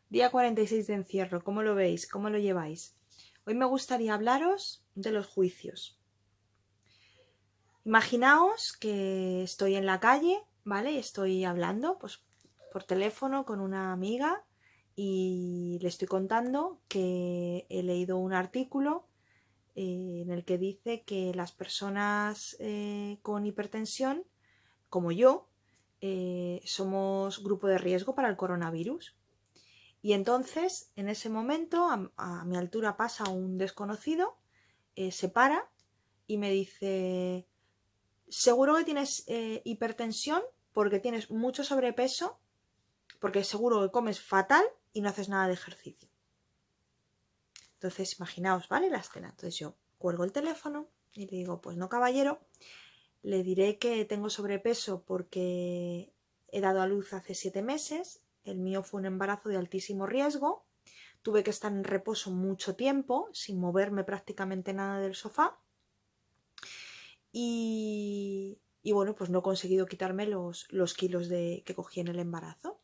Día 46 de encierro, ¿cómo lo veis? ¿Cómo lo lleváis? Hoy me gustaría hablaros de los juicios. Imaginaos que estoy en la calle, ¿vale? Estoy hablando pues, por teléfono con una amiga y le estoy contando que he leído un artículo en el que dice que las personas con hipertensión, como yo, somos grupo de riesgo para el coronavirus. Y entonces, en ese momento, a mi altura pasa un desconocido, se para y me dice, seguro que tienes hipertensión porque tienes mucho sobrepeso, porque seguro que comes fatal y no haces nada de ejercicio. Entonces, imaginaos, ¿vale? La escena. Entonces yo cuelgo el teléfono y le digo, pues no, caballero, le diré que tengo sobrepeso porque he dado a luz hace 7 meses, el mío fue un embarazo de altísimo riesgo. Tuve que estar en reposo mucho tiempo, sin moverme prácticamente nada del sofá. Y bueno, pues no he conseguido quitarme los kilos que cogí en el embarazo.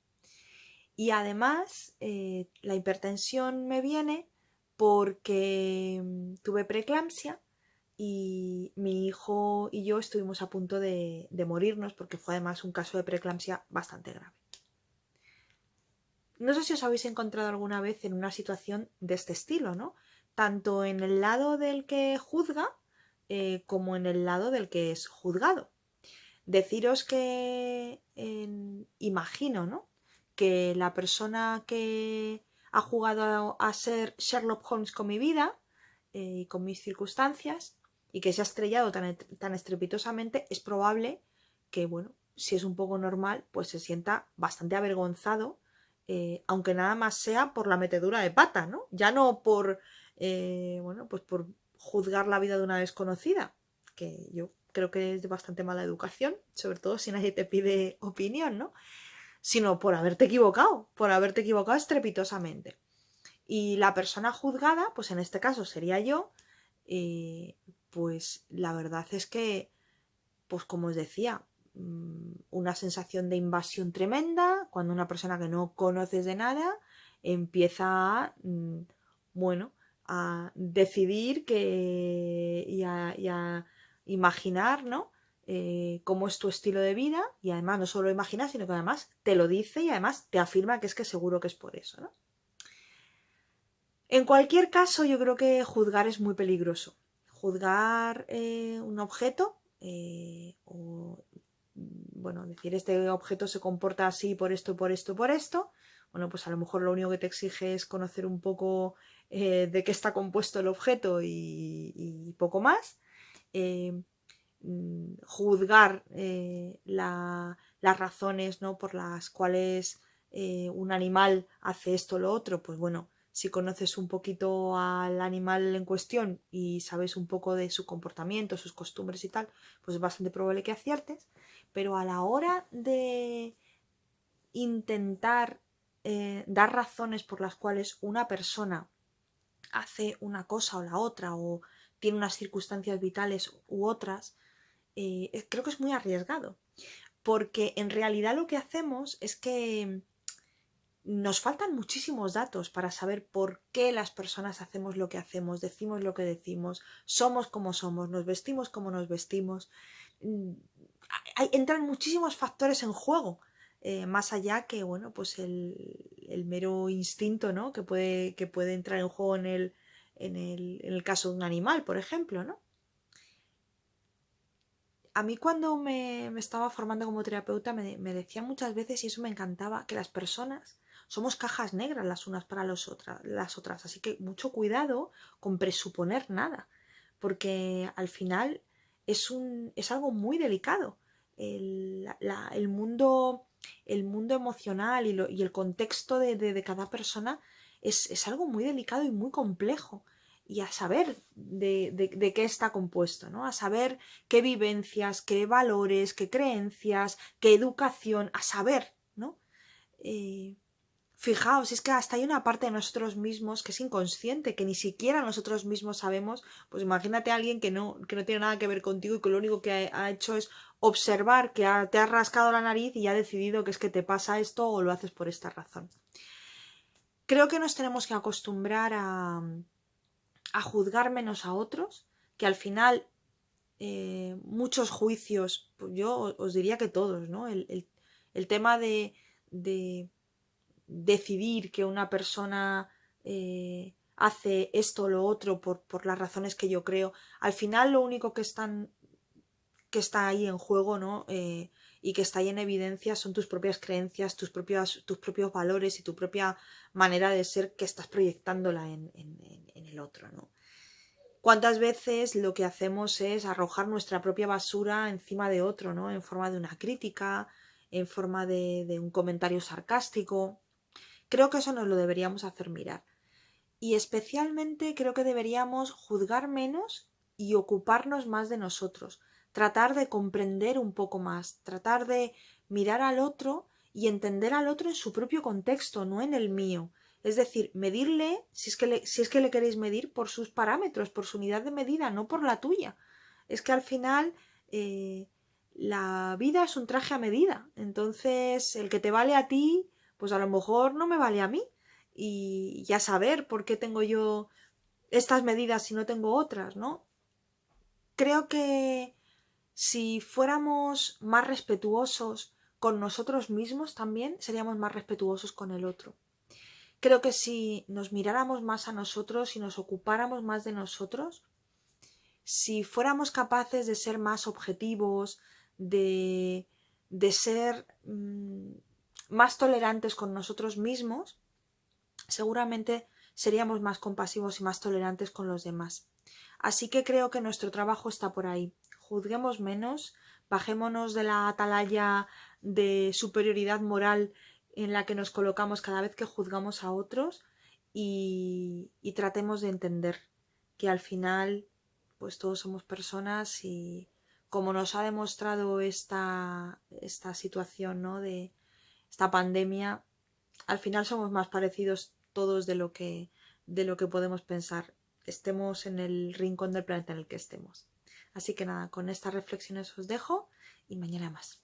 Y además, la hipertensión me viene porque tuve preeclampsia y mi hijo y yo estuvimos a punto de morirnos porque fue además un caso de preeclampsia bastante grave. No sé si os habéis encontrado alguna vez en una situación de este estilo, ¿no? Tanto en el lado del que juzga como en el lado del que es juzgado. Deciros que imagino, ¿no? Que la persona que ha jugado a ser Sherlock Holmes con mi vida y con mis circunstancias y que se ha estrellado tan estrepitosamente, es probable que, bueno, si es un poco normal, pues se sienta bastante avergonzado, aunque nada más sea por la metedura de pata, ¿no? Ya no por, bueno, pues por juzgar la vida de una desconocida, que yo creo que es de bastante mala educación, sobre todo si nadie te pide opinión, ¿no? Sino por haberte equivocado estrepitosamente. Y la persona juzgada, pues en este caso sería yo, pues la verdad es que, pues como os decía, una sensación de invasión tremenda cuando una persona que no conoces de nada empieza a, bueno, a decidir y a imaginar, ¿no? Cómo es tu estilo de vida y además no solo lo imaginas, sino que además te lo dice y además te afirma que es que seguro que es por eso, ¿no? En cualquier caso, yo creo que juzgar es muy peligroso. Juzgar un objeto o, bueno, decir este objeto se comporta así por esto, por esto, por esto. Bueno, pues a lo mejor lo único que te exige es conocer un poco de qué está compuesto el objeto y poco más. Eh, Juzgar las razones, ¿no? Por las cuales un animal hace esto o lo otro, pues bueno, si conoces un poquito al animal en cuestión y sabes un poco de su comportamiento, sus costumbres y tal, pues es bastante probable que aciertes. Pero a la hora de intentar dar razones por las cuales una persona hace una cosa o la otra o tiene unas circunstancias vitales u otras, creo que es muy arriesgado. Porque en realidad lo que hacemos es que nos faltan muchísimos datos para saber por qué las personas hacemos lo que hacemos, decimos lo que decimos, somos como somos, nos vestimos como nos vestimos. Entran muchísimos factores en juego, más allá que, bueno, pues el mero instinto, ¿no? Que puede entrar en juego en el caso de un animal, por ejemplo, ¿no? A mí cuando me estaba formando como terapeuta me decían muchas veces, y eso me encantaba, que las personas somos cajas negras las unas para las otras. Así que mucho cuidado con presuponer nada, porque al final es algo muy delicado. El mundo emocional y el contexto de cada persona es algo muy delicado y muy complejo. Y a saber de qué está compuesto, ¿no? A saber qué vivencias, qué valores, qué creencias, qué educación, a saber, ¿no? Eh, Fijaos, es que hasta hay una parte de nosotros mismos que es inconsciente, que ni siquiera nosotros mismos sabemos. Pues imagínate a alguien que no tiene nada que ver contigo y que lo único que ha hecho es observar que te has rascado la nariz y ha decidido que es que te pasa esto o lo haces por esta razón. Creo que nos tenemos que acostumbrar a juzgar menos a otros, que al final muchos juicios, pues yo os diría que todos, ¿no? El tema de decidir que una persona hace esto o lo otro por las razones que yo creo, al final lo único que está ahí en juego, ¿no? Y que está ahí en evidencia son tus propias creencias, tus propios valores y tu propia manera de ser que estás proyectándola en el otro, ¿no? ¿Cuántas veces lo que hacemos es arrojar nuestra propia basura encima de otro, ¿no? En forma de una crítica, en forma de un comentario sarcástico. Creo que eso nos lo deberíamos hacer mirar. Y especialmente creo que deberíamos juzgar menos y ocuparnos más de nosotros. Tratar de comprender un poco más, tratar de mirar al otro y entender al otro en su propio contexto, no en el mío. Es decir, medirle, si es que le queréis medir por sus parámetros, por su unidad de medida, no por la tuya. Es que al final la vida es un traje a medida. Entonces, el que te vale a ti, pues a lo mejor no me vale a mí. Y ya saber por qué tengo yo estas medidas si no tengo otras, ¿no? Creo que si fuéramos más respetuosos con nosotros mismos también, seríamos más respetuosos con el otro. Creo que si nos miráramos más a nosotros y nos ocupáramos más de nosotros, si fuéramos capaces de ser más objetivos, de ser más tolerantes con nosotros mismos, seguramente seríamos más compasivos y más tolerantes con los demás. Así que creo que nuestro trabajo está por ahí. Juzguemos menos, bajémonos de la atalaya de superioridad moral en la que nos colocamos cada vez que juzgamos a otros y tratemos de entender que al final pues todos somos personas y como nos ha demostrado esta situación, ¿no? De esta pandemia, al final somos más parecidos todos de lo que podemos pensar, estemos en el rincón del planeta en el que estemos. Así que nada, con estas reflexiones os dejo y mañana más.